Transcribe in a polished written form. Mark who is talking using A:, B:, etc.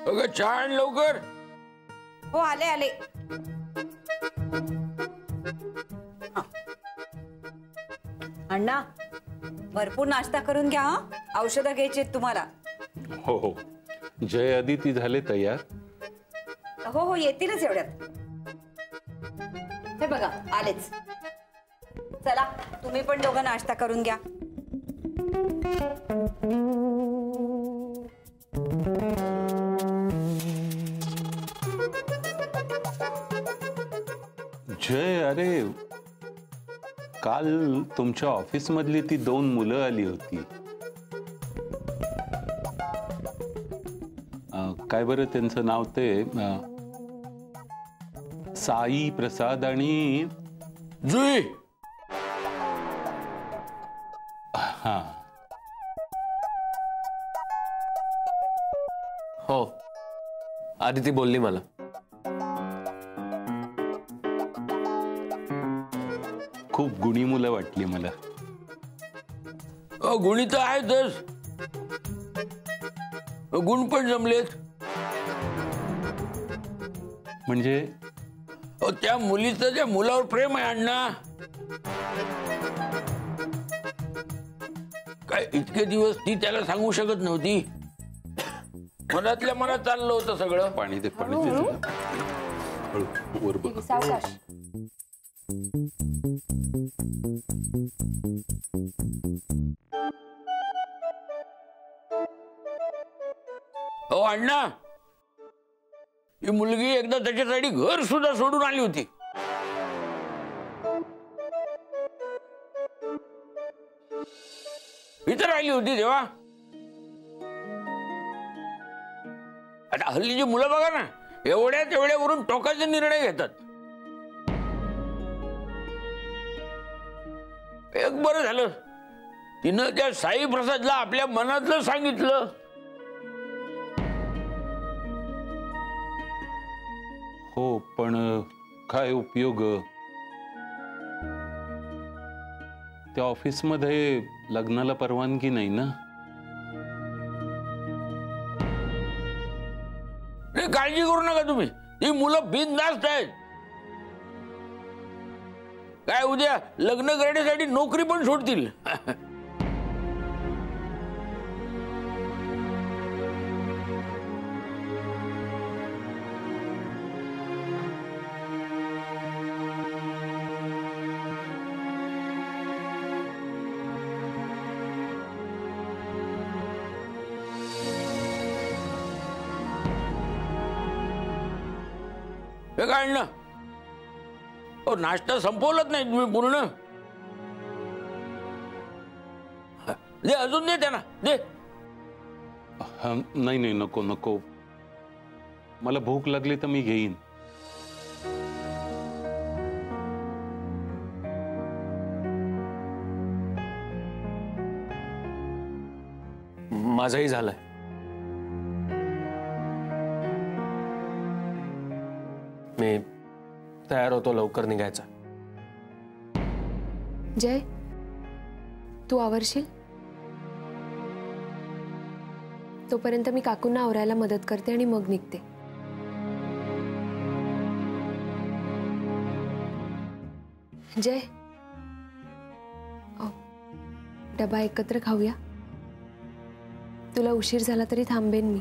A: अगं चहा आण लवकर.
B: हो आले आले. अण्णा भरपूर नाश्ता करून घ्या. औषधं घ्यायची तुम्हाला.
C: हो हो, जय अदिती झाले तयार?
B: हो हो येतीलच एवढ्यात. हे बघा आलेच. चला तुम्ही पण दोघं नाश्ता करून घ्या.
C: जय, अरे काल तुमच्या ऑफिस मधली ती 2 मुलं आली होती. काय बरं त्यांचं नाव? ते साई, प्रसाद आणि
A: जुई.
C: हा
D: हो, आदिती बोलली मला.
C: खूप गुणी मुलं वाटली मला.
A: गुणी तर आहेतच, गुण पण जमलेत.
C: म्हणजे
A: त्या मुलीचं त्या मुलावर प्रेम आहे अण्णा. काय इतके दिवस ती त्याला सांगू शकत नव्हती. मनातल्या मनात चाललं होतं सगळं.
C: पाणी दे, पाणी दे. हळू, वर बघ.
A: हो अण्णा, ही मुलगी एकदा त्याच्यासाठी घर सुद्धा सोडून आली होती. इथं राहिली होती तेव्हा. आता हल्लीची मुलं बघा ना, एवढ्या तेवढ्यावरून टोकाचे निर्णय घेतात. एक बरं झालं तिनं त्या साई प्रसादला आपल्या मनातलं सांगितलं.
C: हो, पण काय उपयोग? त्या ऑफिसमध्ये लग्नाला परवानगी नाही ना.
A: काळजी करू नका तुम्ही, ही मुलं बिनधास्त आहेत. काय उद्या लग्न करण्यासाठी नोकरी पण सोडतील. हे काय ना, नाश्ता संपवलंच नाही तुम्ही पूर्ण. दे अजून, दे त्यांना दे.
C: नाही नाही, नको नको, मला भूक लागली तर मी घेईन.
D: माझंही झालंय. मी तयार होतो लवकर निघायचा.
E: जय, तू आवरशील? तोपर्यंत मी काकूंना आवरायला मदत करते आणि मग निघते. जय, डबा एकत्र खाऊया. तुला उशीर झाला तरी थांबेन मी.